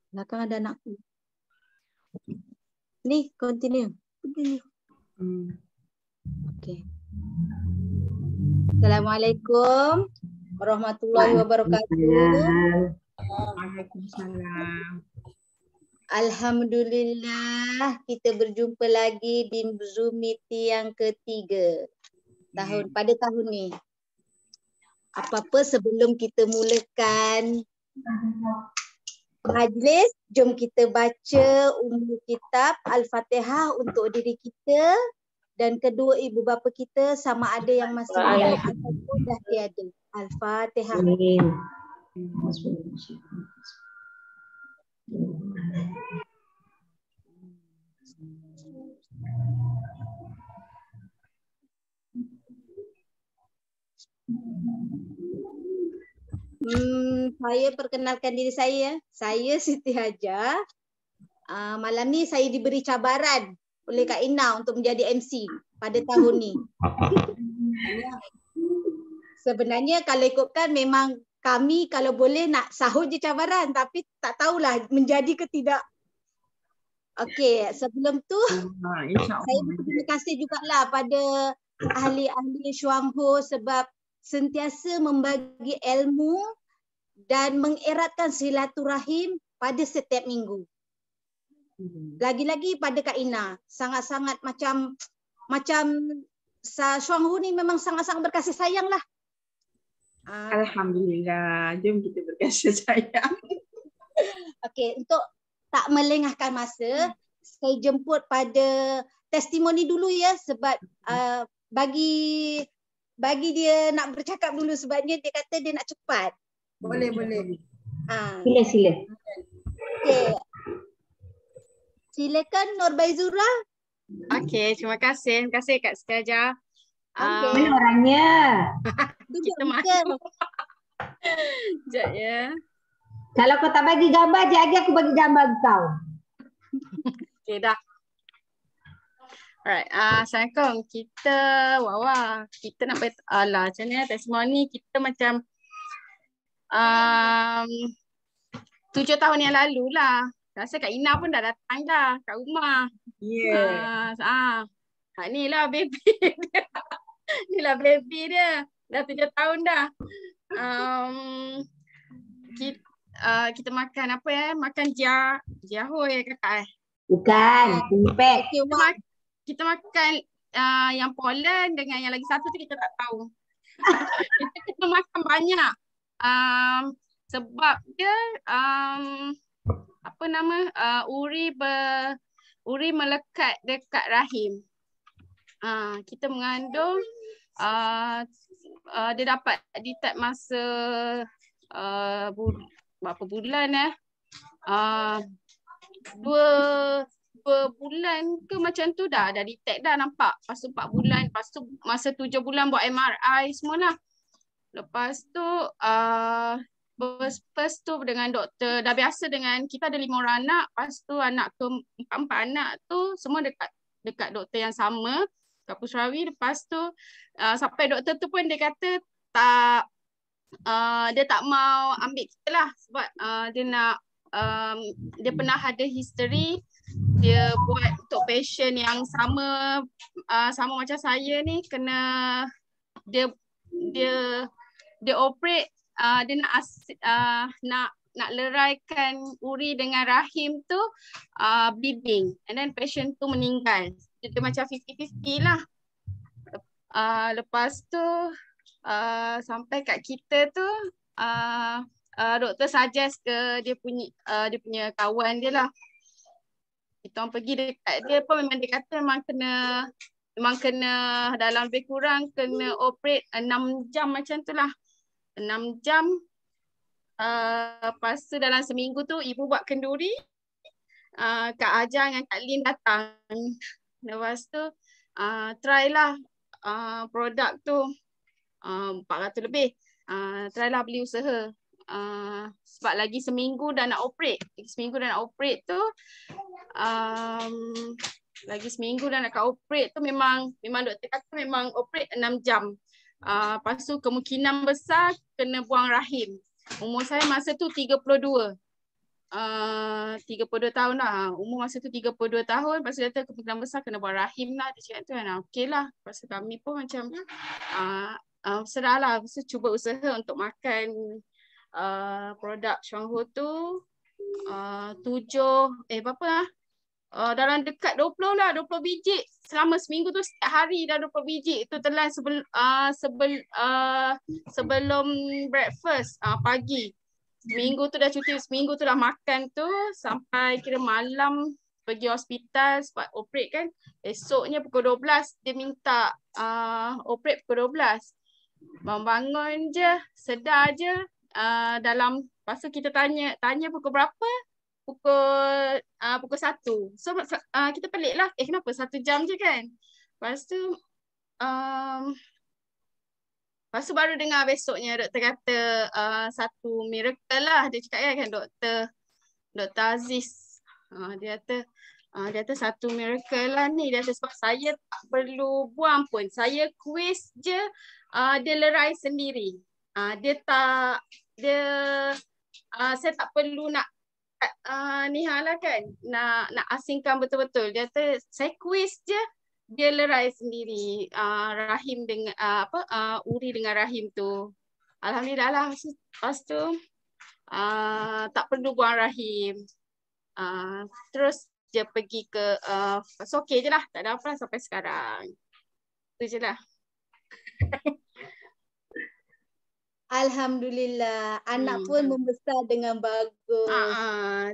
Belakang ada anakku. Ni, continue. Okay. Assalamualaikum warahmatullahi wabarakatuh. Waalaikumsalam. Alhamdulillah kita berjumpa lagi di Zoom meeting yang ketiga pada tahun ni. Apa-apa sebelum kita mulakan majlis, jom kita baca Ummul Kitab Al-Fatihah untuk diri kita dan kedua ibu bapa kita sama ada yang masih hidup ataupun dah tiada. Al-Fatihah. Saya perkenalkan diri saya. Saya Siti Hajar. Malam ni saya diberi cabaran oleh Kak Ina untuk menjadi MC pada tahun ni. Sebenarnya kalau ikutkan memang kami kalau boleh nak sahut je cabaran tapi tak tahulah menjadi ke tidak. Okey, sebelum tu saya berterima kasih jugalah pada ahli-ahli Syuang Ho sebab sentiasa membagi ilmu dan mengeratkan silaturahim pada setiap minggu. Lagi-lagi pada Kak Ina, sangat-sangat macam Syuang Ho ni memang sangat-sangat berkasih sayang lah. Alhamdulillah, jom kita berkasih sayang. Okey, untuk tak melengahkan masa, saya jemput pada testimoni dulu ya sebab bagi dia nak bercakap dulu sebabnya dia kata dia nak cepat. Boleh. Sila. Okey. Silakan Nur Baizura. Okey, terima kasih. Terima kasih Kak Siti. Mana orangnya? Kita makan. Sekejap ya. Kalau kau tak bagi gambar, lagi aku bagi gambar kau. Okey dah. Alright, Assalamualaikum. Kita nak macam ni testimoni kita macam 7 tahun yang lalu lah. Rasa Kak Ina pun dah datang dah kat rumah. Ni lah baby dia. Ni lah baby dia. Dah 7 tahun dah. Kita makan apa ya? Makan jahoy kakak Bukan, pimpek. Kita makan yang Poland dengan yang lagi satu tu kita tak tahu. Kita makan banyak. Sebab dia uri melekat dekat rahim. Kita mengandung dia dapat detect masa berapa bulan dua bulan ke macam tu dah detect dah nampak. Lepas tu 4 bulan, lepas tu masa 7 bulan buat MRI semualah. Lepas tu first tu dengan doktor, dah biasa dengan kita ada 5 orang anak, lepas tu anak ke-4 anak tu semua dekat doktor yang sama kat Pusrawi. Lepas tu sampai doktor tu pun dia kata dia tak mau ambil kita lah sebab dia nak dia pernah ada history dia buat untuk patient yang sama macam saya ni kena dia operate dia nak leraikan uri dengan rahim tu bleeding and then patient tu meninggal. Dia macam 50-50 lah. Lepas tu sampai kat kita tu doktor suggest ke dia punya kawan dia lah. Kita orang pergi dekat dia pun memang dia kata memang kena dalam lebih kurang kena operate 6 jam macam tu lah. 6 jam. Lepas tu dalam seminggu tu ibu buat kenduri. Kak Ajar dengan Kak Lin datang. Lepas tu try lah produk tu 400 lebih. Try lah beli usaha. Sebab lagi seminggu dah nak operate. Lagi seminggu dah nak operate tu memang doktor kata memang operate 6 jam. Lepas tu kemungkinan besar kena buang rahim. Umur saya masa tu 32. 32 tahun lah. Umur masa tu 32 tahun. Lepas tu dia kata kemungkinan besar kena buat rahim lah. Dia cakap tu kan. Okey lah. Lepas tu kami pun macam serah lah. Lepas tu cuba usaha untuk makan produk Chuanghu tu. 7, berapa lah? Dalam dekat 20 lah, 20 biji. Selama seminggu tu setiap hari dah 20 biji. Itu telan sebelum breakfast pagi. Seminggu tu dah cuti, seminggu tu dah makan tu sampai kira malam pergi hospital sebab operate kan. Esoknya pukul 12 dia minta operate pukul 12. Bangun je, sedar je dalam, lepas tu kita tanya pukul berapa? Pukul 1. So kita pelik lah, kenapa 1 jam je kan? Lepas tu baru dengar besoknya doktor kata satu miracle lah. Dia cakap kan Dr. Aziz. Dia kata satu miracle lah ni. Dia kata sebab saya tak perlu buang pun. Saya quiz je, dia lerai sendiri. Saya tak perlu nak lah kan, nak asingkan betul-betul. Dia kata saya quiz je, dia lerai sendiri rahim dengan uri dengan rahim tu. Alhamdulillah lah. Lepas tu tak perlu buang rahim. Terus dia pergi ke okey je lah, tak ada apa sampai sekarang. Itu je lah. Alhamdulillah, anak pun membesar dengan bagus.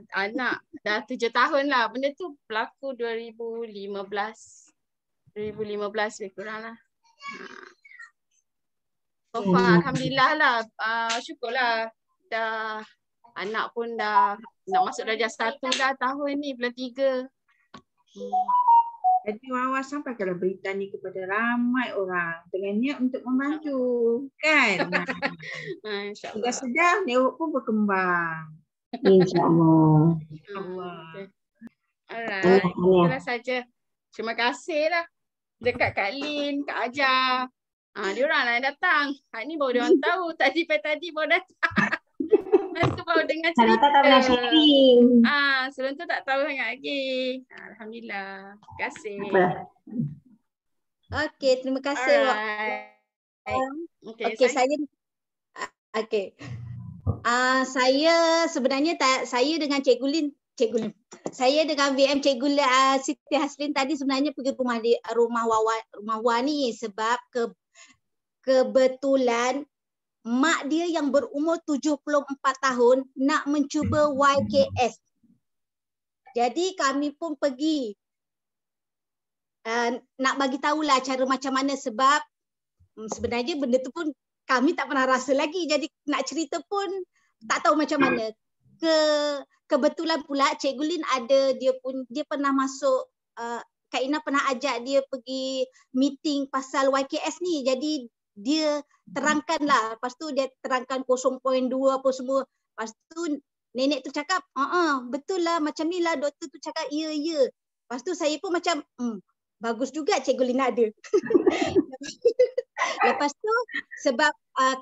Anak dah 7 tahun lah. Benda tu berlaku 2015 lebih kurang lah. So far Alhamdulillah lah. Syukurlah dah anak pun dah nak masuk darjah 1 dah tahun ni, bulan 3. Jadi Wawa sampaikanlah berita ni kepada ramai orang dengan niat untuk membantu, kan? InsyaAllah. Sedang network pun berkembang. InsyaAllah. Okay. Alright, itulah saja. Terima kasih lah dekat Kak Lin, Kak Ajar. Diorang lah yang datang. Hari ni baru diorang tahu. Tadi baru datang. Lepas tu baru dengar cerita. Kalau tak pernah sharing. Sebelum tu tak tahu sangat lagi. Alhamdulillah. Terima kasih. Okey, terima kasih. Okey, saya sebenarnya saya dengan Cikgu Lin. Saya dengan VM Cikgu Siti Haslin tadi sebenarnya pergi rumah Wawa ni sebab kebetulan mak dia yang berumur 74 tahun nak mencuba YKS. Jadi kami pun pergi nak bagi tahulah cara macam mana sebab sebenarnya benda tu pun kami tak pernah rasa lagi. Jadi nak cerita pun tak tahu macam mana. Kebetulan pula Cikgu Lin dia pernah masuk, Kak Ina pernah ajak dia pergi meeting pasal YKS ni. Jadi dia terangkanlah. Lepas tu dia terangkan 0.2 apa semua. Lepas tu nenek tu cakap, betul lah macam ni lah doktor tu cakap, ya. Lepas tu saya pun macam, bagus juga Cikgu Lina ada. Lepas tu sebab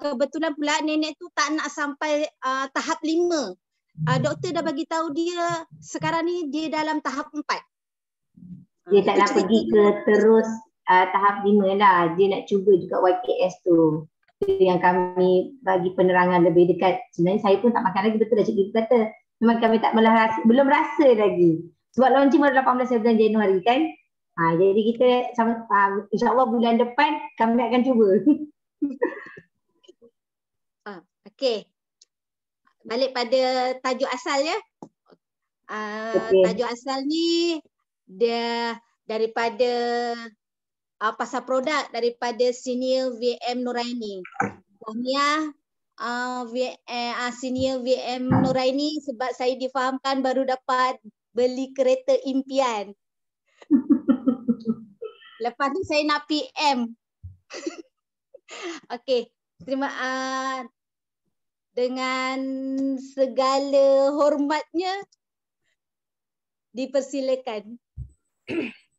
kebetulan pula nenek tu tak nak sampai tahap 5. Doktor dah bagi tahu dia sekarang ni dia dalam tahap 4. Dia tak nak pergi ke terus tahap 5 lah. Dia nak cuba juga YKS tu. Itu yang kami bagi penerangan lebih dekat. Sebenarnya saya pun tak makan lagi, betul dah Cikgu kata. Memang kami tak belum rasa lagi. Sebab launching baru 18 bulan Januari kan. Jadi kita insyaAllah bulan depan kami akan cuba. Okey. Balik pada tajuk asal ya. Tajuk asal ni dia daripada pasal produk daripada senior VM Nuraini. Tahniah senior VM Nuraini sebab saya difahamkan baru dapat beli kereta impian. Lepas tu saya nak PM. Okey, dengan segala hormatnya dipersilakan.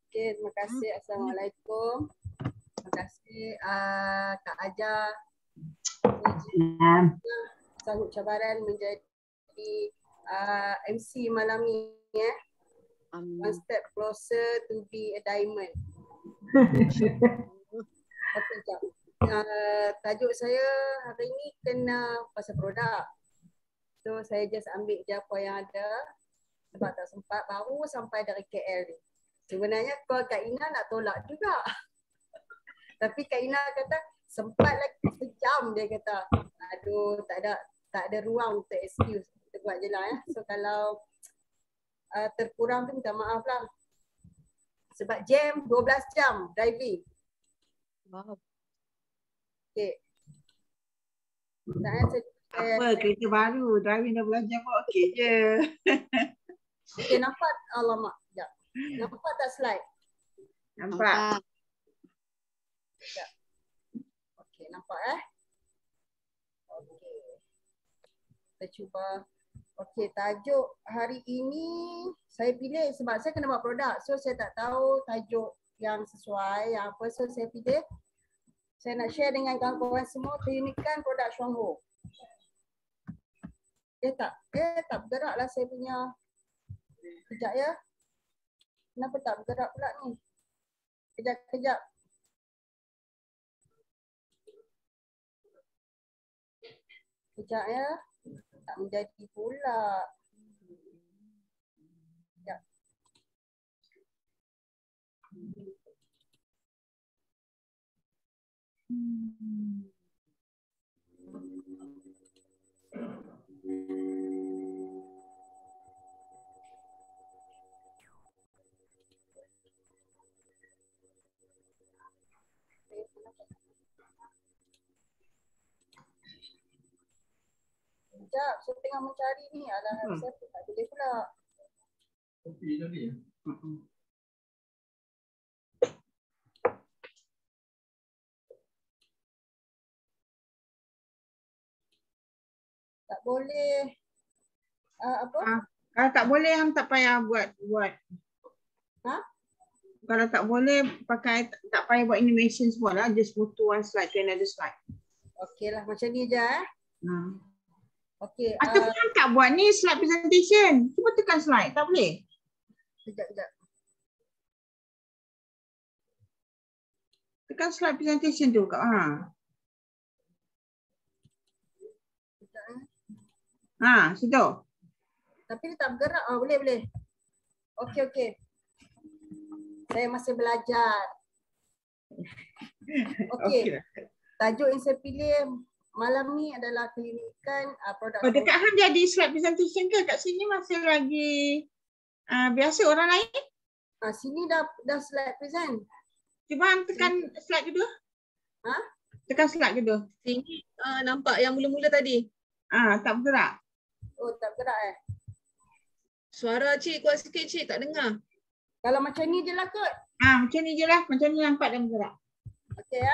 Okay, terima kasih. Assalamualaikum. Terima kasih Kak Ajar. Sanggup cabaran menjadi MC malam ni ya. One step closer to be a diamond. Okay, jap. Tajuk saya hari ni kena pasal produk. So saya just ambil je apa yang ada sebab tak sempat, baru sampai dari KL ni. Sebenarnya call Kak Ina nak tolak juga. Tapi Kak Ina kata sempat lagi sejam, dia kata. Aduh, tak ada ruang untuk excuse. Kita buat je lah ya. So kalau terkurang tu minta maaf lah. Sebab jam 12 jam driving. Wow. Okay. Apa kereta baru, driving 12 jam kok okey je. Okay, nampak? Alamak, sekejap. Nampak tak slide? Nampak? Sekejap. Okay, nampak Okay. Kita cuba. Okay, tajuk hari ini saya pilih sebab saya kena buat produk. So, saya tak tahu tajuk yang sesuai, yang apa. So, saya pilih. Saya nak share dengan kawan-kawan semua keunikan produk Xuanghou. Tak bergerak lah saya punya. Kejap ya. Kenapa tak bergerak pula ni? Kejap. Kejap ya. Tak menjadi pula. Kejap. Sekejap, saya tengah mencari ni. Alah, saya pun tak boleh pula. Tak boleh. Apa? Kalau tak boleh, hang tak payah buat. Ha? Kalau tak boleh, tak payah buat animation semua lah. Just move to one slide to another slide. Okey lah, macam ni je Okey. Ataupun hang tak buat ni slide presentation. Cuba tekan slide, tak boleh? Sekejap. Tekan slide presentation tu kak. Situ. Tapi dia tak bergerak. Boleh. Okey. Saya masih belajar. Okey. Tajuk yang saya pilih malam ni adalah keunikan produk. Dekat hang jadi slide presentation ke? Kat sini masih lagi biasa orang lain? Sini dah slide present. Cuba hang tekan slide kedua. Tekan slide kedua. Sini nampak yang mula-mula tadi. Tak bergerak. Oh, tak bergerak Suara cik kuat sikit cik, tak dengar. Kalau macam ni je lah kot. Macam ni je lah. Macam ni nampak dan bergerak. Okey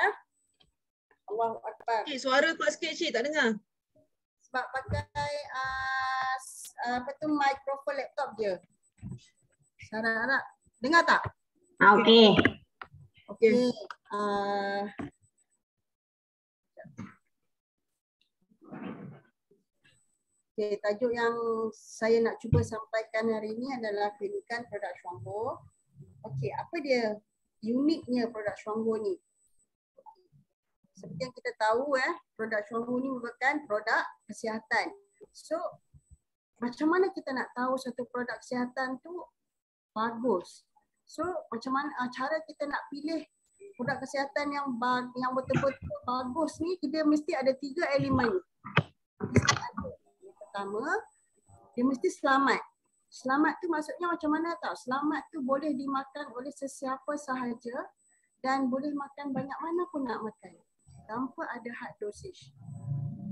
Allahu Akbar. Cik, suara kuat sikit cik, tak dengar. Sebab pakai mikrofon laptop je. Harap dengar tak? Okey. Okey. Okay, tajuk yang saya nak cuba sampaikan hari ini adalah keunikan produk Xuanghou. Okey, apa dia uniknya produk Xuanghou ni? Seperti yang kita tahu produk Xuanghou ni merupakan produk kesihatan. So, macam mana kita nak tahu satu produk kesihatan tu bagus? So, macam mana cara kita nak pilih produk kesihatan yang betul-betul bagus ni, dia mesti ada 3 elemen. Pertama, dia mesti selamat. Selamat tu maksudnya macam mana tau? Selamat tu boleh dimakan oleh sesiapa sahaja dan boleh makan banyak mana pun nak makan tanpa ada had dosage.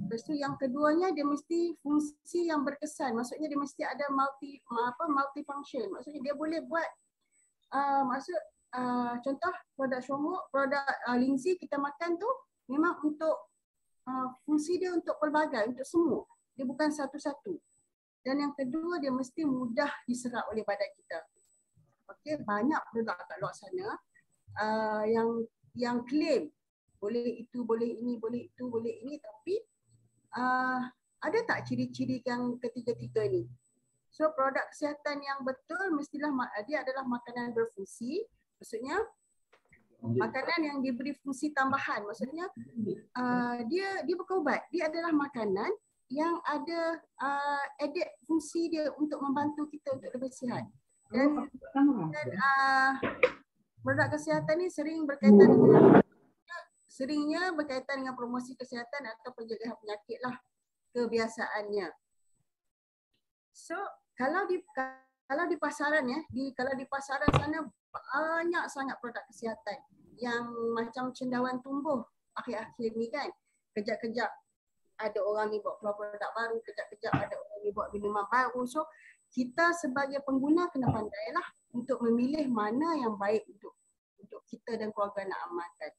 Lepas tu yang keduanya dia mesti fungsi yang berkesan. Maksudnya dia mesti ada multifunction. Maksudnya dia boleh buat contoh produk Xuanghou, produk Lindsay kita makan tu memang untuk fungsi dia untuk pelbagai, untuk semua. Dia bukan satu-satu. Dan yang kedua, dia mesti mudah diserap oleh badan kita. Okey, banyak produk kat luar sana yang claim boleh itu, boleh ini, boleh itu, boleh ini, tapi ada tak ciri-ciri yang ketiga-tiga ni? So produk kesihatan yang betul mestilah dia adalah makanan berfungsi. Maksudnya makanan yang diberi fungsi tambahan. Maksudnya dia bukan ubat. Dia adalah makanan yang ada added fungsi dia untuk membantu kita untuk lebih sihat. Dan produk kesihatan ni seringnya berkaitan dengan promosi kesihatan atau pencegahan penyakit lah kebiasaannya. So kalau di pasaran ya, kalau di pasaran sana banyak sangat produk kesihatan yang macam cendawan tumbuh akhir-akhir ni kan. Kejap-kejap ada orang ni buat produk baru, kejap-kejap ada orang ni buat minuman baru. So kita sebagai pengguna kena pandailah untuk memilih mana yang baik untuk kita dan keluarga nak amalkan.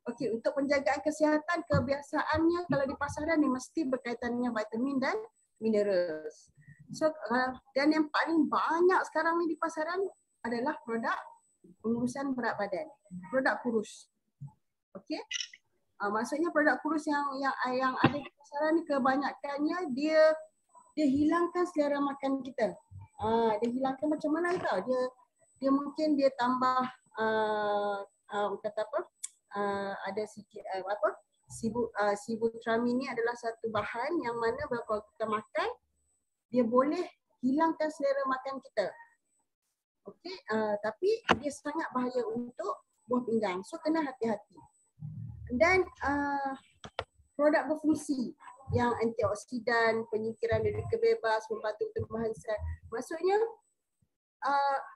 Okey, untuk penjagaan kesihatan kebiasaannya kalau di pasaran ni mesti berkaitan dengan vitamin dan minerals. So dan yang paling banyak sekarang ni di pasaran adalah produk pengurusan berat badan, produk kurus. Okey. Maksudnya produk kurus yang ada di pasaran ni kebanyakannya dia hilangkan selera makan kita. Dia hilangkan macam mana tau? Dia mungkin dia tambah kata apa? Ada sikit sibutramine ni adalah satu bahan yang mana kalau kita makan dia boleh hilangkan selera makan kita. Okey, tapi dia sangat bahaya untuk buah pinggang. So kena hati-hati. Dan produk berfungsi yang antioksidan, penyingkiran radikal bebas, membantu pertumbuhan sel. Maksudnya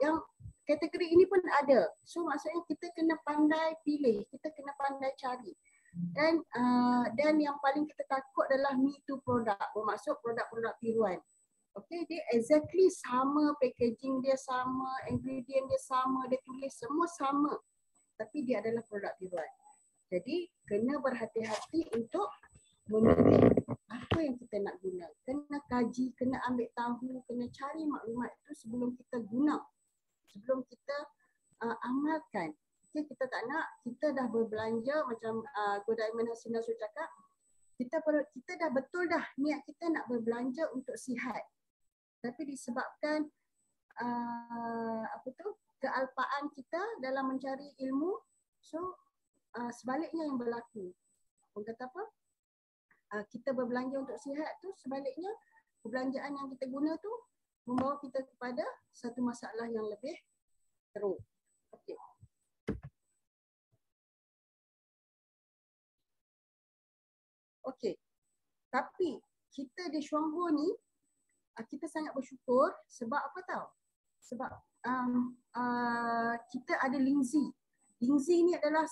yang kategori ini pun ada. So maksudnya kita kena pandai pilih, kita kena pandai cari. Dan yang paling kita takut adalah me too produk, bermaksud produk-produk tiruan. Okay, dia exactly sama, packaging dia sama, ingredient dia sama, dia tulis semua sama. Tapi dia adalah produk tiruan. Jadi kena berhati-hati untuk memilih apa yang kita nak guna. Kena kaji, kena ambil tahu, kena cari maklumat itu sebelum kita guna. Sebelum kita amalkan. Okay, kita tak nak, kita dah berbelanja macam Godaiman Hasina Su cakap, kita dah betul dah niat kita nak berbelanja untuk sihat. Tapi disebabkan kealpaan kita dalam mencari ilmu, so sebaliknya yang berlaku. Orang kata apa? Kita berbelanja untuk sihat tu sebaliknya perbelanjaan yang kita guna tu membawa kita kepada satu masalah yang lebih teruk. Okey. Okey. Tapi kita di Shuanghu ni kita sangat bersyukur sebab apa tahu? Sebab kita ada Lingzi. Lingzi ni adalah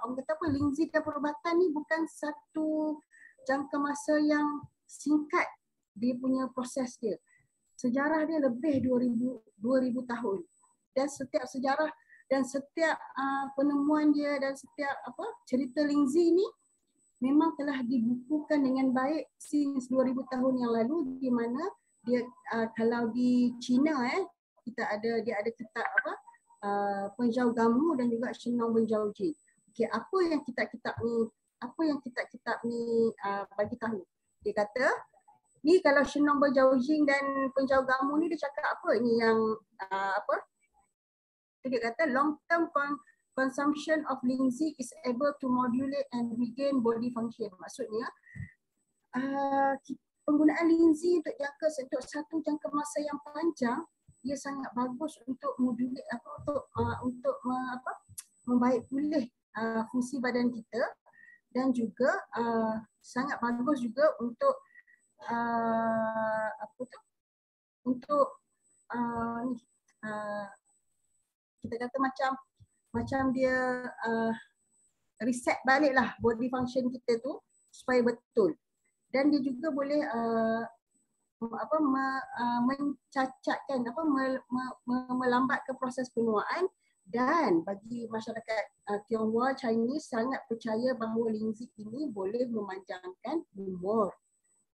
orang kata apa, Lingzi dan perubatan ni bukan satu jangka masa yang singkat dia punya proses dia. Sejarah dia lebih 2000 tahun. Dan setiap sejarah dan setiap penemuan dia dan setiap cerita Lingzi ni memang telah dibukukan dengan baik since 2000 tahun yang lalu, di mana dia kalau di China dia ada kitab Penjau Gamu dan juga Shenong Benjau Jin. Okey, apa yang kitab ni bagi tahu. Dia kata ni kalau Shenong Benjau Jin dan Penjau Gamu ni dia cakap apa ni yang dia kata long term consumption of Lingzi is able to modulate and regain body function. Maksudnya penggunaan Lingzi untuk satu jangka masa yang panjang, dia sangat bagus untuk modulate untuk membaik pulih fungsi badan kita, dan juga sangat bagus juga untuk kita kata macam dia reset baliklah body function kita tu supaya betul. Dan dia juga boleh mencacatkan melambatkan proses penuaan. Dan bagi masyarakat Tionghoa Chinese sangat percaya bahawa Lingzi ini boleh memanjangkan umur.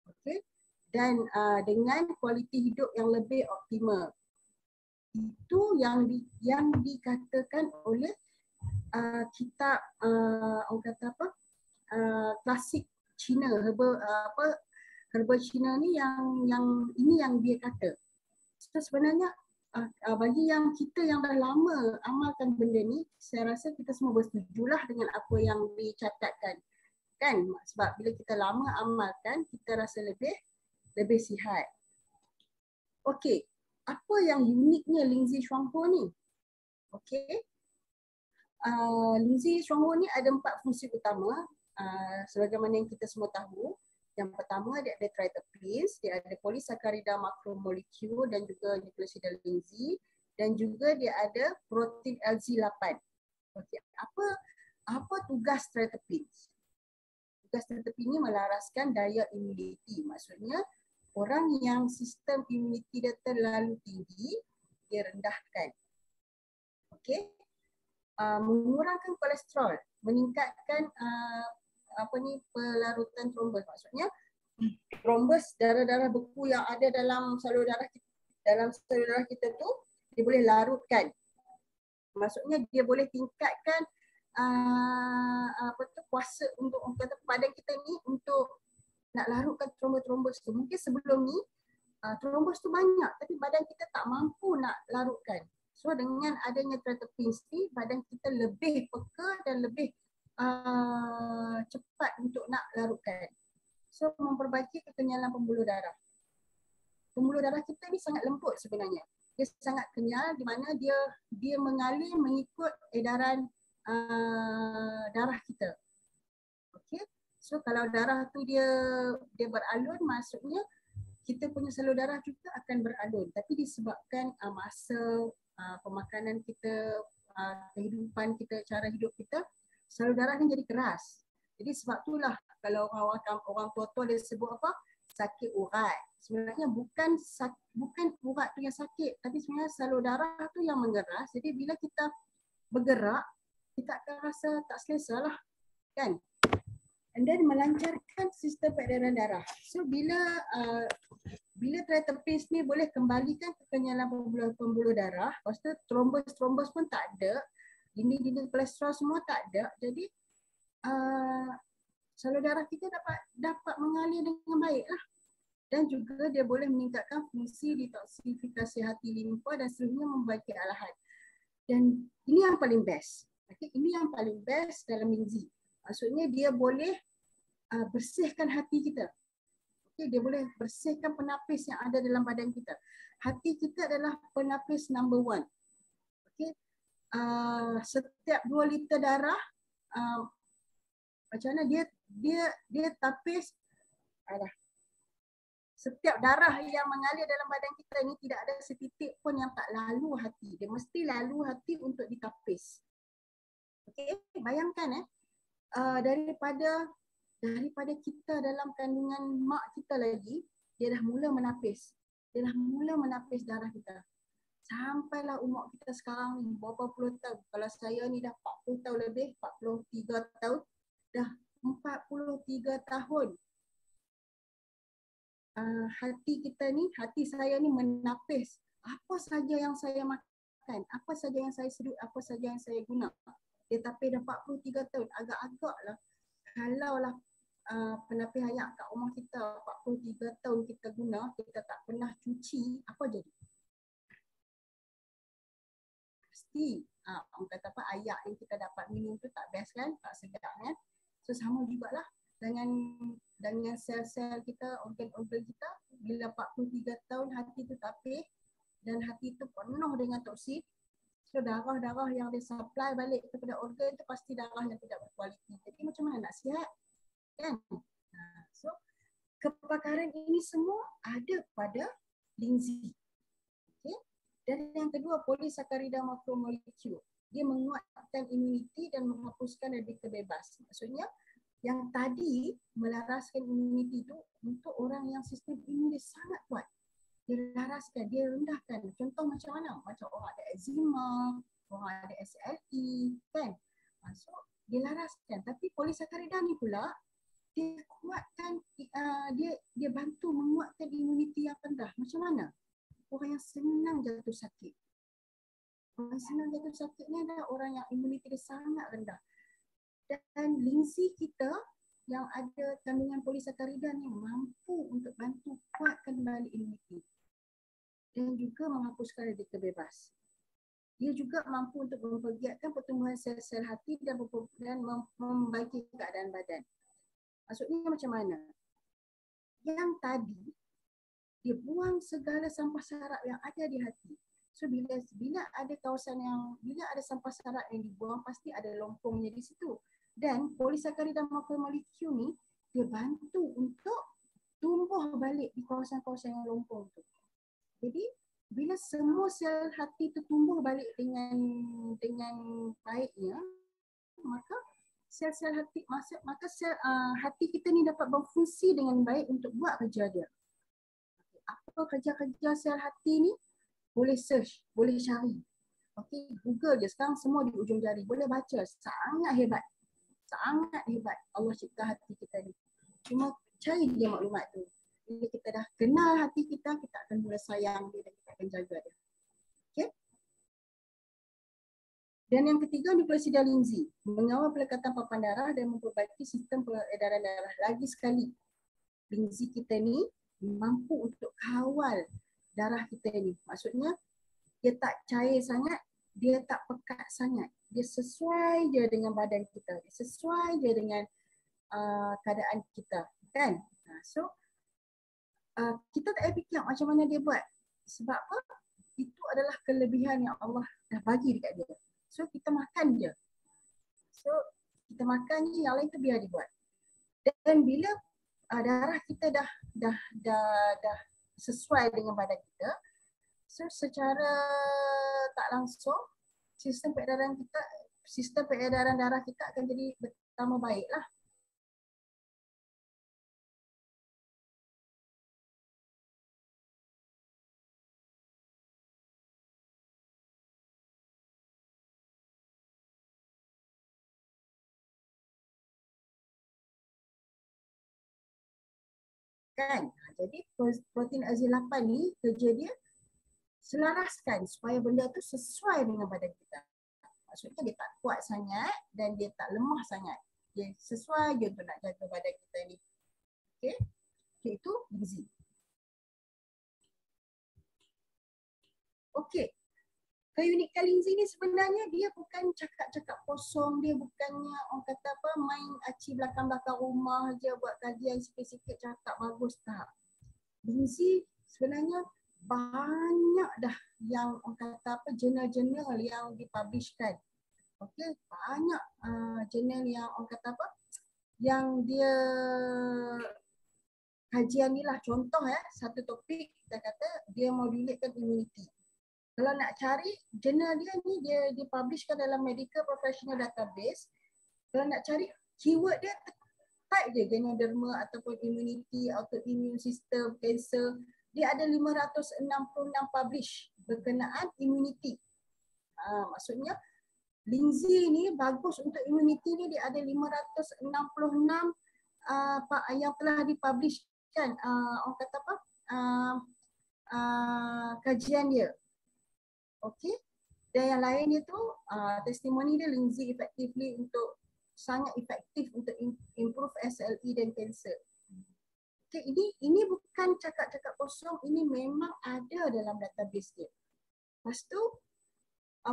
Okey, dan dengan kualiti hidup yang lebih optimal. Itu yang dikatakan oleh kitab orang kata klasik Cina, herbal Cina ni yang ini yang dia kata. So sebenarnya bagi yang kita yang dah lama amalkan benda ni, saya rasa kita semua bersetujulah dengan apa yang dicatatkan. Kan? Sebab bila kita lama amalkan, kita rasa lebih sihat. Okey, apa yang uniknya Lingzi Shuanghu ni? Okey. Lingzi Shuanghu ni ada 4 fungsi utama. Sebagaimana yang kita semua tahu. Yang pertama dia ada triterpenes, dia ada polysaccharida macromolekul dan juga nucleosida Lingzi, dan juga dia ada protein LZ8. Okey, apa tugas triterpenes? Tugas triterpenes ni melaraskan daya imuniti. Maksudnya orang yang sistem imuniti dia terlalu tinggi, dia rendahkan. Okey. Mengurangkan kolesterol, meningkatkan pelarutan trombus. Maksudnya trombus, darah-darah beku yang ada dalam salur darah kita tu dia boleh larutkan. Maksudnya dia boleh tingkatkan kuasa untuk badan kita ni untuk nak larutkan trombus tu. Mungkin sebelum ni trombus tu banyak tapi badan kita tak mampu nak larutkan. So dengan adanya triterpenes ni, badan kita lebih peka dan lebih cepat untuk nak larutkan. So memperbaiki kekenyalan pembuluh darah. Pembuluh darah kita ni sangat lembut sebenarnya. Dia sangat kenyal di mana dia mengalir mengikut edaran darah kita. Okey. So kalau darah tu dia beralun, maksudnya kita punya salur darah juga akan beralun. Tapi disebabkan masa pemakanan kita, kehidupan kita, cara hidup kita, salur darah ni jadi keras. Jadi sebab itulah kalau orang tua-tua dia sebut apa? Sakit urat. Sebenarnya bukan urat tu yang sakit, tapi sebenarnya salur darah tu yang mengeras. Jadi bila kita bergerak, kita akan rasa tak selesa lah. Kan? And then melancarkan sistem peredaran darah. So bila triterpenes ni boleh kembalikan kekenyalan pembuluh darah, lepas tu trombus pun tak ada, dinding kolesterol semua tak ada. Jadi salur darah kita dapat mengalir dengan baik lah. Dan juga dia boleh meningkatkan fungsi detoksifikasi hati limfa dan seterusnya membaiki alahan. Dan ini yang paling best. Okay, ini yang paling best dalam Lingzi. Maksudnya dia boleh bersihkan hati kita. Okay, dia boleh bersihkan penapis yang ada dalam badan kita. Hati kita adalah penapis number 1. Okay. Setiap 2 liter darah, macam mana dia tapis. Setiap darah yang mengalir dalam badan kita ni tidak ada setitik pun yang tak lalu hati. Dia mesti lalu hati untuk ditapis. Okay, bayangkan daripada kita dalam kandungan mak kita lagi, dia dah mula menapis. Dia dah mula menapis darah kita. Sampailah umur kita sekarang ni berapa puluh tahun. Kalau saya ni dah 40 tahun lebih, 43 tahun, dah 43 tahun. Hati saya ni menapis. Apa saja yang saya makan, apa saja yang saya sedut, apa saja yang saya guna. Dia tapis dah 43 tahun. Agak-agak lah. Kalau lah penapis ayak kat rumah kita 43 tahun kita guna, kita tak pernah cuci, apa jadi? Pasti orang kata apa, ayak yang kita dapat minum tu tak best kan, tak sedap kan. So sama jugalah dengan sel-sel kita, organ-organ kita, bila 43 tahun hati tu tapis dan hati tu penuh dengan toksik. So darah-darah yang dia supply balik kepada organ tu pasti darah yang tidak berkualiti. Jadi macam mana nak sihat? Kan? So kepakaran ini semua ada pada Lingzi. Okay? Dan yang kedua, polysaccharida macromolekul. Dia menguatkan imuniti dan menghapuskan radikal bebas. Maksudnya yang tadi melaraskan imuniti itu untuk orang yang sistem imun dia sangat kuat. Dia laraskan, dia rendahkan. Contoh macam mana? Macam orang ada eczema, orang ada SLE, kan? So, dia laraskan. Tapi polysaccharida ni pula, dia kuatkan, dia bantu menguatkan imuniti yang rendah. Macam mana? Orang yang senang jatuh sakit. Orang yang senang jatuh sakit ni adalah orang yang imuniti dia sangat rendah. Dan Lingzi kita yang ada kandungan polisakarida ni mampu untuk bantu kuatkan kembali imuniti dan juga menghapuskan radikal bebas. Dia juga mampu untuk mempergiatkan pertumbuhan sel-sel hati dan membaiki keadaan badan. Maksudnya macam mana? Yang tadi, dia buang segala sampah sarap yang ada di hati. So bila ada bila ada sampah sarap yang dibuang, pasti ada lompongnya di situ. Dan polisakarida macromolekul ni, dia bantu untuk tumbuh balik di kawasan-kawasan yang lompong tu. Jadi bila semua sel hati tu tumbuh balik dengan baiknya, maka sel-sel hati sel hati kita ni dapat berfungsi dengan baik untuk buat kerja dia. Apa kerja-kerja sel hati ni? Boleh search, boleh cari. Okey, Google je sekarang semua di ujung jari. Boleh baca, sangat hebat. Sangat hebat Allah cipta hati kita ni. Cuma cari dia maklumat tu. Bila kita dah kenal hati kita, kita akan mula sayang dia dan kita akan jaga dia. Okey? Dan yang ketiga, nukleosida Lindsay. Mengawal pelekatan papan darah dan memperbaiki sistem peredaran darah. Lagi sekali, Lindsay kita ni mampu untuk kawal darah kita ni. Maksudnya, dia tak cair sangat, dia tak pekat sangat. Dia sesuai je dengan badan kita. Dia sesuai je dengan keadaan kita. Kan? So, kita tak payah fikir macam mana dia buat. Sebab apa? Itu adalah kelebihan yang Allah dah bagi dekat dia. So, kita makan je. So, kita makan je, yang lain tu biar dia buat. Dan bila darah kita dah sesuai dengan badan kita, so secara tak langsung sistem peredaran darah kita akan jadi bertambah baiklah. Kan? Jadi protein azil-8 ni kerja dia selaraskan supaya benda tu sesuai dengan badan kita. Maksudnya dia tak kuat sangat dan dia tak lemah sangat. Dia sesuai je untuk nak jaga badan kita ni. Okey? Itu gizi. Okey. Keunikan Lindsay ni sebenarnya dia bukan cakap-cakap kosong, dia bukannya orang kata apa main aci belakang-belakang rumah je buat kajian sikit-sikit cakap bagus, tak. Lindsay sebenarnya banyak dah yang orang kata apa jurnal-jurnal yang dipublishkan. Okey, banyak jurnal yang orang kata apa yang dia kajian ni lah, contoh satu topik kita kata dia modulatekan immunity. Kalau nak cari jurnal dia ni, dia dipublishkan dalam Medical Professional Database. Kalau nak cari keyword dia, type je Ganoderma ataupun immunity, autoimmune system, cancer. Dia ada 566 publish berkenaan immunity. Maksudnya Lindsay ni bagus untuk immunity ni, dia ada 566 yang telah dipublishkan orang kata apa kajian dia. Okey, dan yang lain itu testimoni dia Lindsay effectively untuk sangat efektif untuk improve SLE dan cancer. Okey, ini bukan cakap-cakap kosong, ini memang ada dalam database dia. Lepas tu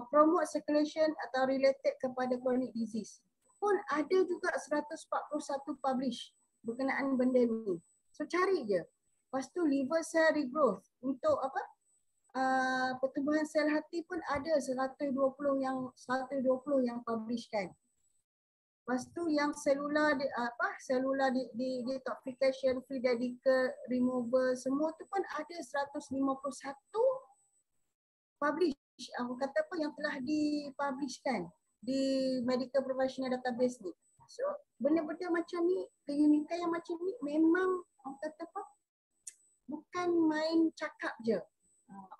promote circulation atau related kepada chronic disease pun ada juga 141 publish berkenaan benda ni. So cari je. Lepas tu liver cell regrowth untuk apa? Pertumbuhan sel hati pun ada 120 yang publishkan. Lepas tu yang cellular detoxification, free radical removal, semua tu pun ada 151 publish. Aku kata apa yang telah dipublishkan di Medical Professional Database ni. So benda-benda macam ni, keunikan yang macam ni memang orang kata apa, bukan main cakap je.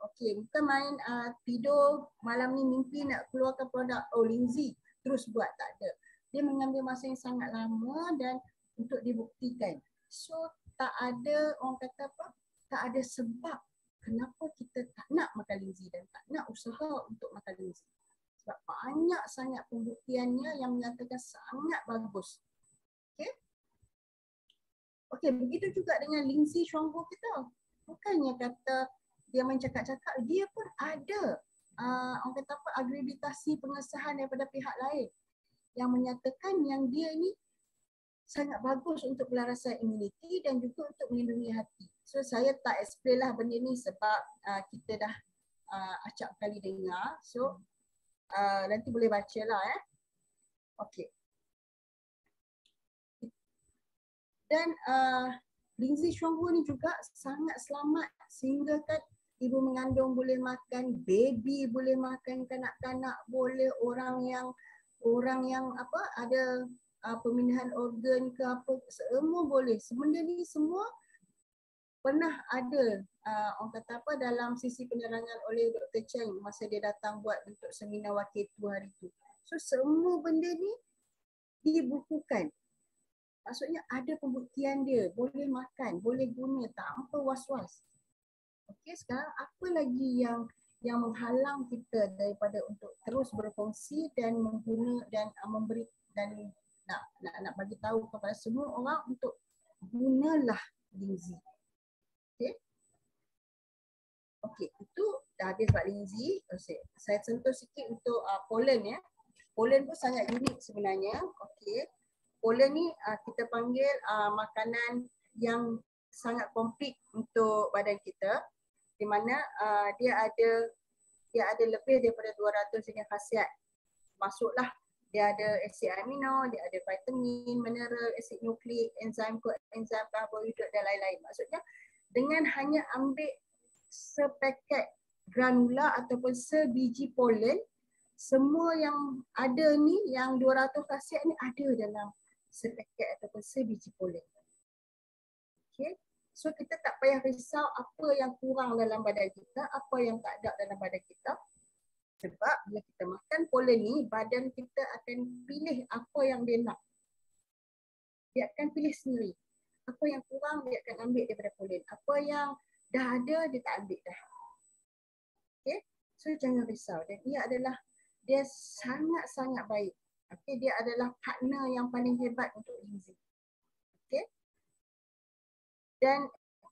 Okey, bukan main tidur malam ni mimpi nak keluarkan produk Lindsay terus buat, tak ada. Dia mengambil masa yang sangat lama dan untuk dibuktikan. So tak ada orang kata apa, tak ada sebab kenapa kita tak nak makan Lindsay dan tak nak usaha untuk makan Lindsay. Sebab banyak sangat pembuktiannya yang menyatakan sangat bagus. Okey. Okey, begitu juga dengan Lindsay Shuangbo kita. Bukannya kata dia mencakap-cakap, dia pun ada orang kata apa, agreditasi pengesahan daripada pihak lain yang menyatakan yang dia ni sangat bagus untuk pelarasan imuniti dan juga untuk melindungi hati. So saya tak explain lah benda ni sebab kita dah acap kali dengar. So nanti boleh baca lah Okey. Dan Lindsay Shuangbo ni juga sangat selamat sehingga kan ibu mengandung boleh makan, baby boleh makan, kanak-kanak boleh, orang yang apa ada pemindahan organ ke apa, semua boleh. Benda ni semua pernah ada orang kata apa dalam sisi penerangan oleh Dr. Cheng masa dia datang buat untuk seminar wakil tu hari tu. So semua benda ni dibukukan. Maksudnya ada pembuktian dia, boleh makan, boleh guna tanpa was-was. Okey, sekarang apa lagi yang menghalang kita daripada untuk terus berfungsi dan mengguna dan memberi dan nak bagi tahu kepada semua orang untuk gunalah Lindsay. Okey. Okey, itu dah habis buat Lindsay. Saya sentuh sikit untuk pollen ya. Pollen pun sangat unik sebenarnya. Okey. Pollen ni kita panggil makanan yang sangat komplit untuk badan kita, di mana dia ada lebih daripada 200 jenis khasiat. Masuklah dia ada asid amino, dia ada vitamin, mineral, asid nukleik, enzim, koenzim, karbohidrat dan lain-lain. Maksudnya dengan hanya ambil sepaket granula ataupun sebiji pollen, semua yang ada ni, yang 200 khasiat ni ada dalam sepaket ataupun sebiji pollen. Okay. So kita tak payah risau apa yang kurang dalam badan kita, apa yang tak ada dalam badan kita. Sebab bila kita makan pollen ni, badan kita akan pilih apa yang dia nak. Dia akan pilih sendiri. Apa yang kurang dia akan ambil daripada pollen. Apa yang dah ada dia tak ambil dah. Okay. So jangan risau. Dan dia sangat-sangat baik. Okay, dia adalah partner yang paling hebat untuk Lindsay. Okay. Dan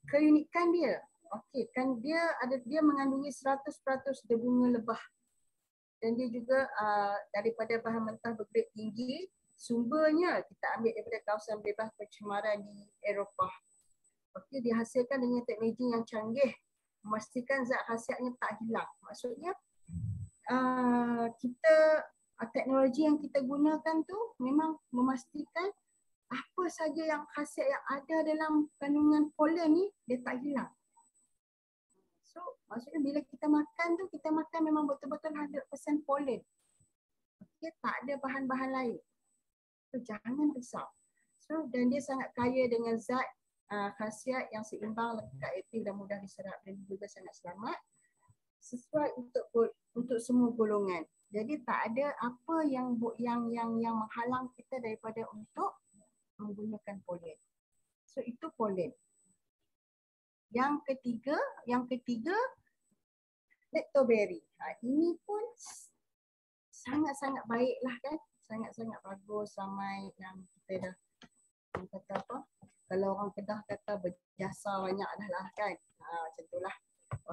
keunikan dia, okay, kan dia mengandungi 100% debunga lebah. Dan dia juga daripada bahan mentah bergrade tinggi. Sumbernya kita ambil daripada kawasan bebas pencemaran di Eropah. Okay, dihasilkan dengan teknologi yang canggih, memastikan zat khasiatnya tak hilang. Maksudnya teknologi yang kita gunakan tu memang memastikan apa saja yang khasiat yang ada dalam kandungan pollen ni dia tak hilang. So maksudnya bila kita makan tu, kita makan memang betul-betul 100% pollen. Okay, tak ada bahan-bahan lain. So jangan risau. So dan dia sangat kaya dengan zat khasiat yang seimbang, lengkap, aktif dan mudah diserap, dan juga sangat selamat. Sesuai untuk semua golongan. Jadi tak ada apa yang menghalang kita daripada untuk menggunakan pollen. So itu pollen. Yang ketiga lactoberry. Ini pun sangat-sangat baiklah kan. Sangat-sangat bagus, ramai yang kita dah kata apa? Kalau orang Kedah kata berjasa banyak dah lah kan. Macam itulah.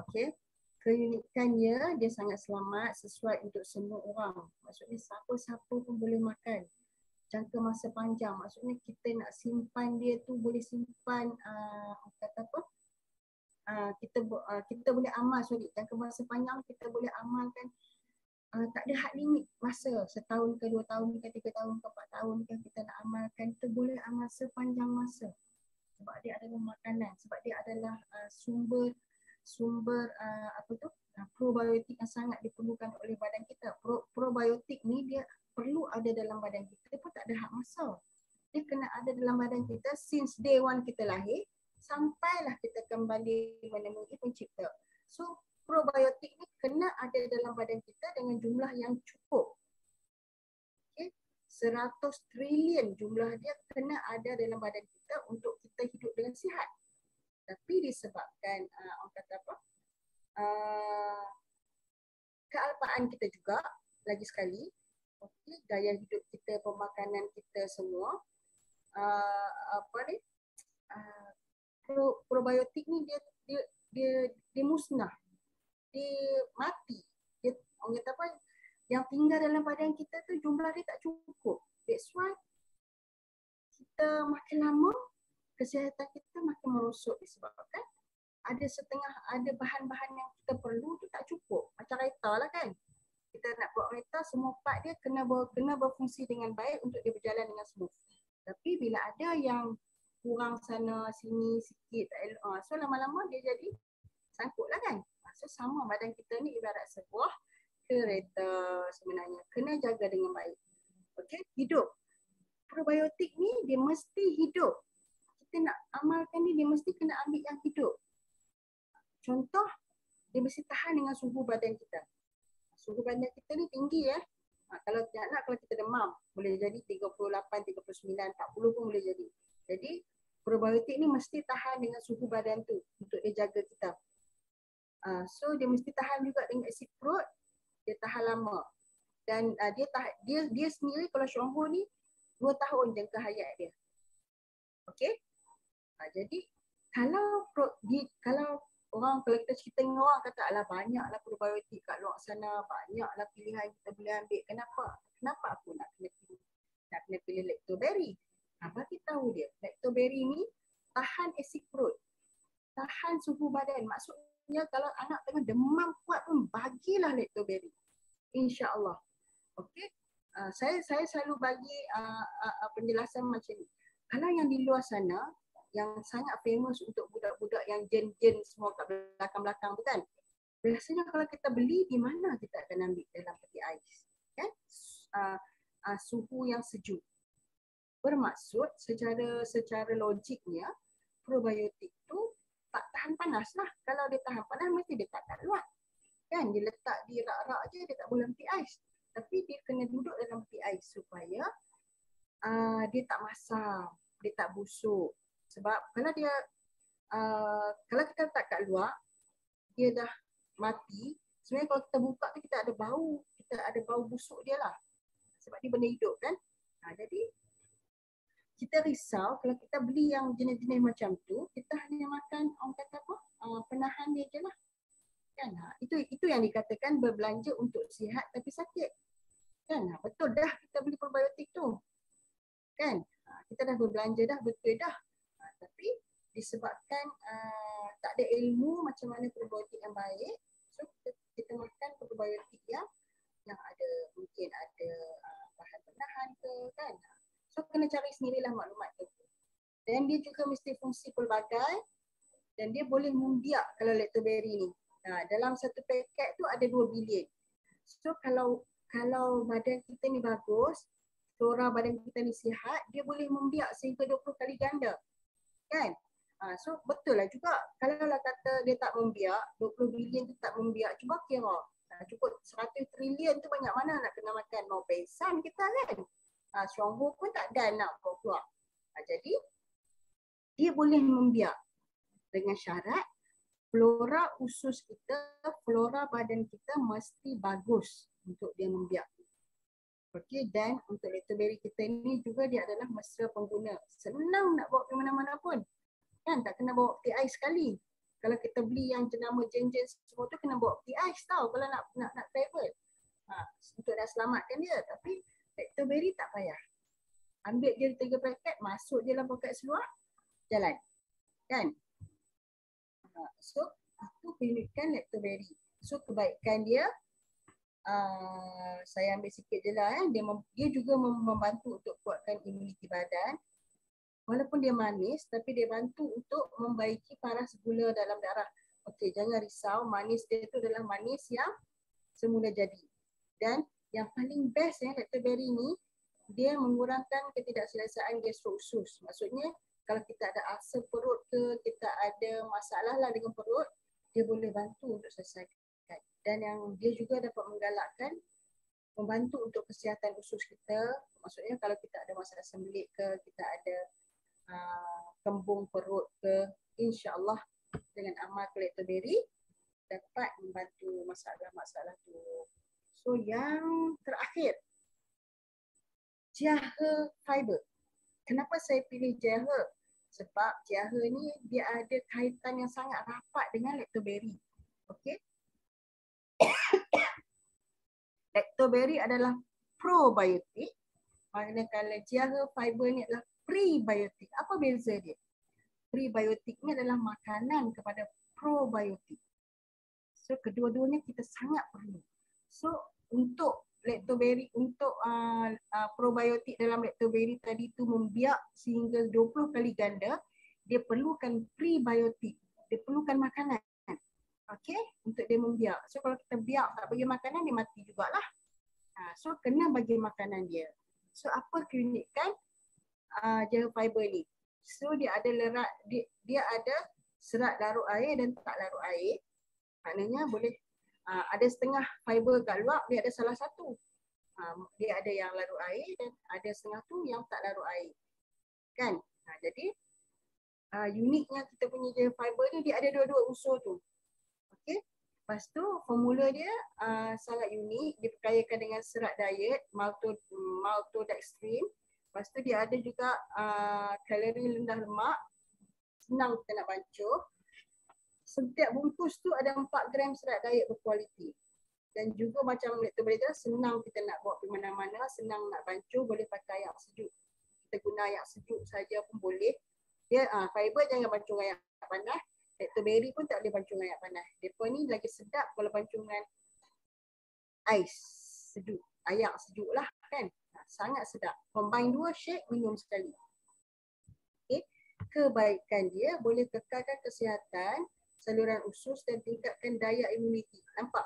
Okey. Keunikannya dia sangat selamat, sesuai untuk semua orang. Maksudnya siapa-siapa pun boleh makan. Jangka masa panjang. Maksudnya kita nak simpan dia tu boleh simpan kata apa? Kita boleh amal, jangka masa panjang kita boleh amalkan. Tak ada had limit masa, setahun ke 2 tahun ke 3 tahun ke 4 tahun ke kita nak amalkan, kita boleh amal sepanjang masa. Sebab dia adalah makanan, sebab dia adalah sumber probiotik yang sangat diperlukan oleh badan kita. Probiotik ni dia perlu ada dalam badan kita pun tak ada hak masa. Dia kena ada dalam badan kita since day one kita lahir sampailah kita kembali menemui pencipta. So probiotik ni kena ada dalam badan kita dengan jumlah yang cukup. Okay. 100 trilion jumlah dia kena ada dalam badan kita untuk kita hidup dengan sihat. Tapi disebabkan orang kata apa, kealpaan kita juga lagi sekali, okay, gaya hidup kita, pemakanan kita semua, probiotik ni dia musnah, dia mati. Dia orang kata apa, yang tinggal dalam badan kita tu jumlah dia tak cukup. That's why kita makin lama kesihatan kita makin merosot disebabkan ada bahan-bahan yang kita perlu tu tak cukup. Macam kereta lah kan. Kita nak buat kereta, semua part dia kena berfungsi dengan baik untuk dia berjalan dengan smooth. Tapi bila ada yang kurang sana sini sikit, so lama-lama dia jadi sangkut lah kan. So sama badan kita ni ibarat sebuah kereta sebenarnya. Kena jaga dengan baik. Okay, hidup. Probiotik ni dia mesti hidup. Kita nak amalkan ni, dia mesti kena ambil yang hidup. Contoh, dia mesti tahan dengan suhu badan kita. Suhu badan kita ni tinggi kalau kita demam, boleh jadi 38, 39, 40 pun boleh jadi. Jadi, probiotik ni mesti tahan dengan suhu badan tu untuk dia jaga kita. So, dia mesti tahan juga dengan asid perut, dia tahan lama. Dan dia sendiri kalau Syongho ni 2 tahun jangka hayat dia. Okey? Jadi kalau kalau kita cerita dengan orang kata alah banyaklah probiotik kat luar sana, banyaklah pilihan kita boleh ambil. Kenapa aku nak kena pilih lactoberry? Bagi tahu dia, lactoberry ni tahan asid perut, tahan suhu badan. Maksudnya kalau anak tengah demam kuat pun bagilah lactoberry. Insya-Allah. Okey? Saya selalu bagi penjelasan macam ni. Kalau yang di luar sana yang sangat famous untuk budak-budak yang jen-jen semua kat belakang-belakang tu kan. Biasanya kalau kita beli, di mana kita akan ambil dalam peti ais? Kan? Suhu yang sejuk. Bermaksud secara logiknya probiotik tu tak tahan panas lah. Kalau dia tahan panas mesti dia tak keluar. Kan? Dia letak di rak-rak je, dia tak boleh peti ais. Tapi dia kena duduk dalam peti ais supaya dia tak masam, dia tak busuk. Sebab kalau kalau kita letak kat luar, dia dah mati. Sebenarnya kalau kita buka tu kita ada bau busuk dia lah. Sebab dia benda hidup kan. Jadi kita risau kalau kita beli yang jenis-jenis macam tu, kita hanya makan orang kata apa? Penahan dia je lah. Kan? Itu yang dikatakan berbelanja untuk sihat tapi sakit. Kan? Betul dah kita beli probiotik tu. Kan? Kita dah berbelanja dah, betul dah. Tapi disebabkan tak ada ilmu macam mana probiotik yang baik, so kita makan probiotik yang mungkin ada bahan penahan ke kan. So kena cari sendirilah maklumat tu. Dan dia juga mesti fungsi pelbagai dan dia boleh membiak kalau lactoberry ni. Dalam satu paket tu ada 2 bilion. So kalau badan kita ni bagus, flora badan kita ni sihat, dia boleh membiak sehingga 20 kali ganda. Kan? So betul lah juga kalau kata dia tak membiak, 20 bilion tu tak membiak, cuba kira. Cukup 100 trilion tu banyak mana nak kena makan mau pesan kita kan. Syongho pun tak ada nak bawa keluar. Jadi dia boleh membiak dengan syarat flora usus kita, flora badan kita mesti bagus untuk dia membiak. Okey, dan untuk lactoberry kita ni juga dia adalah mesra pengguna. Senang nak bawa ke mana-mana pun. Kan, tak kena bawa peti ais sekali. Kalau kita beli yang jenama jen-jen semua tu kena bawa peti ais tau kalau nak travel. Untuk nak selamatkan dia. Tapi lactoberry tak payah. Ambil dia 3 paket, masuk je dalam poket seluar, jalan. Kan? So, itu keunikan lactoberry. So, kebaikan dia saya ambil sikit je lah dia juga membantu untuk kuatkan imuniti badan. Walaupun dia manis tapi dia bantu untuk membaiki paras gula dalam darah. Okey, jangan risau, manis dia tu adalah manis yang semula jadi. Dan yang paling best lactoberry ni, dia mengurangkan ketidakselesaan gastro-usus. Maksudnya kalau kita ada ulcer perut ke, kita ada masalah lah dengan perut, dia boleh bantu untuk selesaikan. Dan yang dia juga dapat menggalakkan, membantu untuk kesihatan usus kita. Maksudnya kalau kita ada masalah sembelit ke, kita ada kembung perut ke, insya-Allah dengan amal lactoberry dapat membantu masalah-masalah tu. So yang terakhir, jahe fiber. Kenapa saya pilih jahe? Sebab Jiahe ni dia ada kaitan yang sangat rapat dengan lactoberry. Okey. Lactoberry adalah probiotik, manakala Jiahe fiber ni adalah prebiotik. Apa beza dia? Prebiotik ni adalah makanan kepada probiotik. So kedua-duanya kita sangat perlu. So untuk lactoberry, untuk probiotik dalam lactoberry tadi tu membiak sehingga 20 kali ganda, dia perlukan prebiotik, dia perlukan makanan. Okey, untuk dia membiak. So kalau kita biak tak bagi makanan, dia mati jugalah. So kena bagi makanan dia. So apa keunikan Jiahe fiber ni? So dia ada lerat, dia ada serat larut air dan tak larut air. Maknanya boleh ada setengah fiber kat luar, dia ada salah satu. Dia ada yang larut air dan ada setengah tu yang tak larut air. Kan? Jadi uniknya kita punya Jiahe fiber ni, dia ada dua-dua unsur tu. Okey. Lepas tu formula dia sangat unik, diperkayakan dengan serat diet maltodextrin. Lepas tu dia ada juga kalori rendah lemak, senang kita nak bancuh. Setiap bungkus tu ada 4 gram serat diet berkualiti. Dan juga macam lactoberry tu senang kita nak bawa pergi mana-mana, senang nak bancuh, boleh pakai air sejuk. Kita guna air sejuk saja pun boleh. Dia fiber jangan bancuh dengan air panas. Lactoberry pun tak boleh bancuh dengan air panas. Depa ni lagi sedap kalau bancuh dengan ais sejuk, air sejuk lah kan. Sangat sedap. Combine dua, shake, minum sekali. Okay. Kebaikan dia boleh kekalkan kesihatan saluran usus dan tingkatkan daya imuniti. Nampak?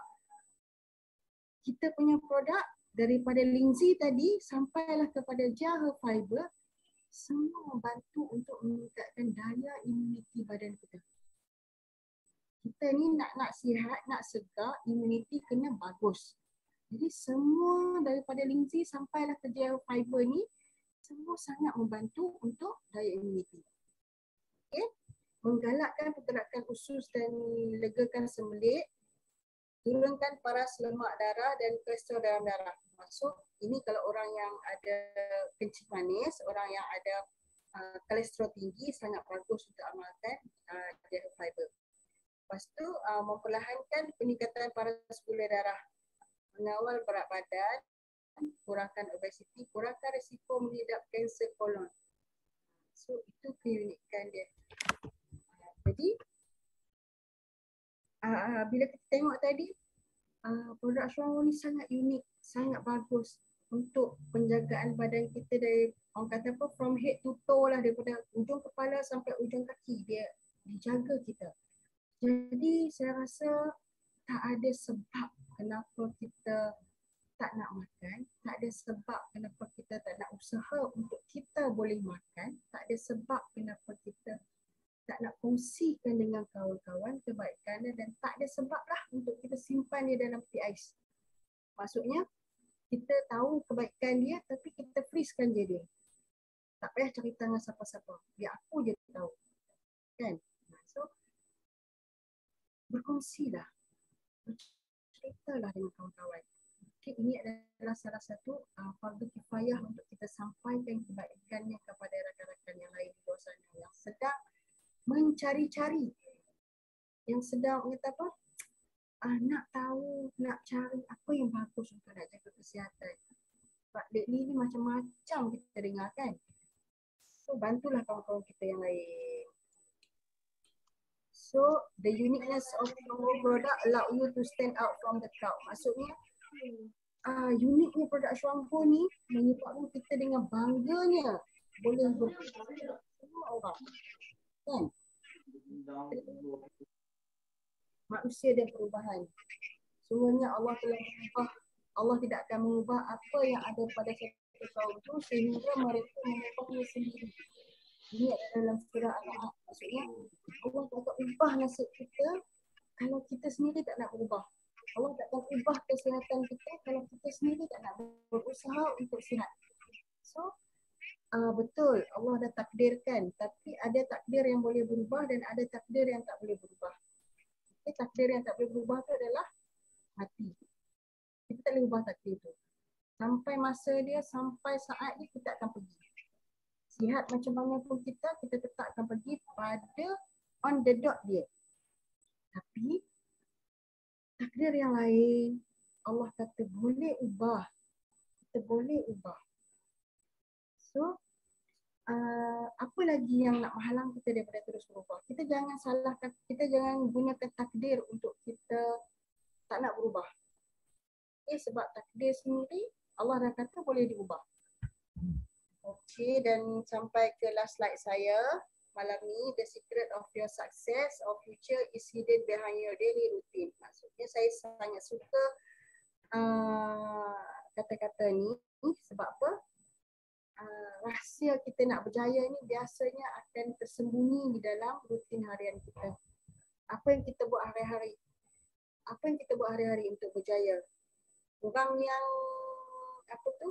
Kita punya produk daripada Lindsay tadi sampailah kepada Jiahe fiber, semua membantu untuk meningkatkan daya imuniti badan kita. Kita ni nak sihat, nak segar, imuniti kena bagus. Jadi semua daripada Lindsay sampailah ke Jiahe fiber ni, semua sangat membantu untuk daya imuniti. Okay? Menggalakkan pergerakan usus dan legakan sembelit, turunkan paras lemak darah dan kolesterol dalam darah. Maksud ini kalau orang yang ada kencing manis, orang yang ada kolesterol tinggi, sangat bagus untuk amalkan Jiahe fiber. Lepas tu memperlahankan peningkatan paras gula darah, mengawal berat badan, kurangkan obesiti, kurangkan risiko mengidap kanser kolon. So itu keunikan dia. Jadi bila kita tengok tadi, produk Shuangwu ni sangat unik, sangat bagus untuk penjagaan badan kita dari, orang kata apa, from head to toe lah, daripada ujung kepala sampai ujung kaki, dia dijaga kita. Jadi saya rasa tak ada sebab kenapa kita tak nak makan, tak ada sebab kenapa kita tak nak usaha untuk kita boleh makan, tak ada sebab kenapa kita tak nak kongsikan dengan kawan-kawan kebaikan dan tak ada sebab lah untuk kita simpan dia dalam peti ais. Maksudnya kita tahu kebaikan dia tapi kita freezekan dia. Tak payah cerita dengan siapa-siapa. Biar aku je tahu. Kan? So berkongsilah. Berceritalah dengan kawan-kawan. Okay, ini adalah salah satu fardu kifayah untuk kita sampaikan kebaikannya kepada rakan-rakan yang lain di luar sana yang sedang mencari-cari, yang sedang kata apa, nak tahu, nak cari apa yang bagus untuk nak jaga kesihatan. Sebab lately ni macam-macam kita dengar kan. So bantulah kawan-kawan kita yang lain. So the uniqueness of our product allow you to stand out from the crowd. Maksudnya uniknya produk Shuangwu ni menyebabkan kita dengan bangganya boleh berkongsi semua orang. Kan? Manusia dan perubahan. Semuanya Allah telah mengubah. Allah tidak akan mengubah apa yang ada pada satu kaum itu sehingga mereka mengubahnya sendiri. Ini adalah dalam surah Al-A'raf. Maksudnya Allah tak akan ubah nasib kita kalau kita sendiri tak nak berubah. Allah tak akan ubah kesihatan kita kalau kita sendiri tak nak berusaha untuk sihat. So betul, Allah dah takdirkan, tapi ada takdir yang boleh berubah dan ada takdir yang tak boleh berubah. Okay, takdir yang tak boleh berubah tu adalah mati. Kita tak boleh ubah takdir tu. Sampai masa dia, sampai saat dia, kita akan pergi. Sihat macam mana pun kita tetap akan pergi pada on the dot dia. Tapi takdir yang lain, Allah kata boleh ubah. Kita boleh ubah. So, apa lagi yang nak menghalang kita daripada terus berubah? Kita jangan salahkan, kita jangan gunakan takdir untuk kita tak nak berubah. Sebab takdir sendiri Allah dah kata boleh diubah. Okey, dan sampai ke last slide saya malam ni, the secret of your success or future is hidden behind your daily routine. Maksudnya saya sangat suka kata-kata ni sebab apa? Rahsia kita nak berjaya ni biasanya akan tersembunyi di dalam rutin harian kita. Apa yang kita buat hari-hari? Apa yang kita buat hari-hari untuk berjaya? Orang yang apa tu?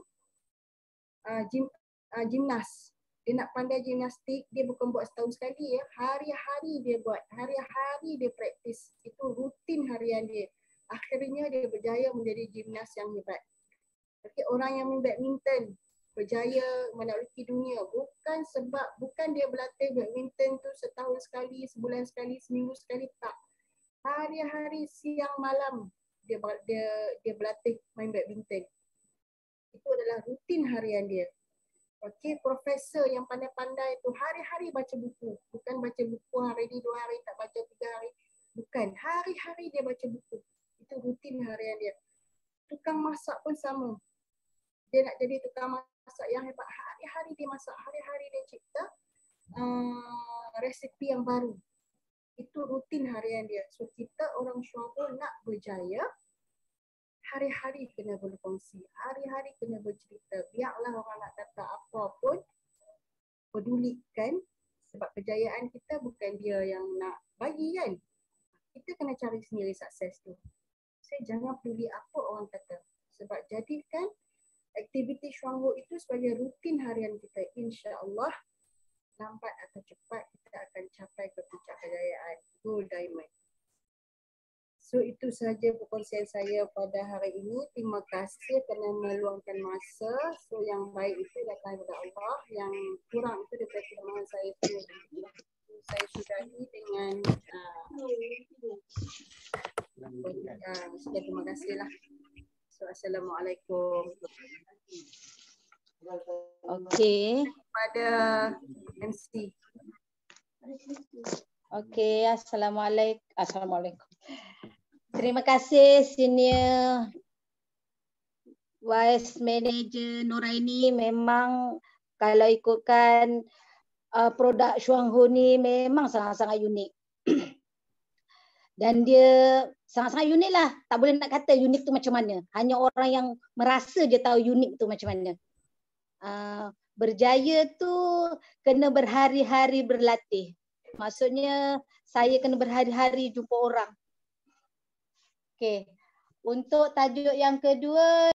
Gimnas. Dia nak pandai gimnastik, dia bukan buat setahun sekali ya. Hari-hari dia buat, hari-hari dia praktis. Itu rutin harian dia. Akhirnya dia berjaya menjadi gimnas yang hebat. Okay, orang yang main badminton berjaya menaklukkan dunia bukan dia berlatih badminton tu setahun sekali, sebulan sekali, seminggu sekali, tak. Hari-hari siang malam dia berlatih main badminton. Itu adalah rutin harian dia. Okey, profesor yang pandai-pandai tu hari-hari baca buku. Bukan baca buku hari ni 2 hari, tak baca 3 hari. Bukan, hari-hari dia baca buku. Itu rutin harian dia. Tukang masak pun sama. Dia nak jadi tukang masak yang hebat. Hari-hari dia masak, hari-hari dia cipta resipi yang baru. Itu rutin harian dia. So kita orang syurga nak berjaya, hari-hari kena berkongsi, hari-hari kena bercerita. Biarlah orang nak kata apa pun, pedulikan sebab kejayaan kita bukan dia yang nak bagi kan. Kita kena cari sendiri sukses tu. Saya jangan peduli apa orang kata. Sebab jadikan aktiviti syurga itu sebagai rutin harian kita. InsyaAllah lambat atau cepat kita akan capai ke puncak kejayaan. Gold diamond. So itu sahaja perkongsian saya pada hari ini. Terima kasih kerana meluangkan masa. So yang baik itu datang daripada Allah. Yang kurang itu daripada kelemahan saya sendiri. Saya sudahi dengan sekian, terima kasihlah. So assalamualaikum. Okey. Pada MC. Okey, assalamualaikum. Terima kasih Senior Vice Manager Nuraini. Memang kalau ikutkan produk Syuangho ni memang sangat-sangat unik. Dan dia sangat-sangat unik lah. Tak boleh nak kata unik tu macam mana. Hanya orang yang merasa je tahu unik tu macam mana. Berjaya tu kena berhari-hari berlatih. Maksudnya saya kena berhari-hari jumpa orang. Okey. Untuk tajuk yang kedua,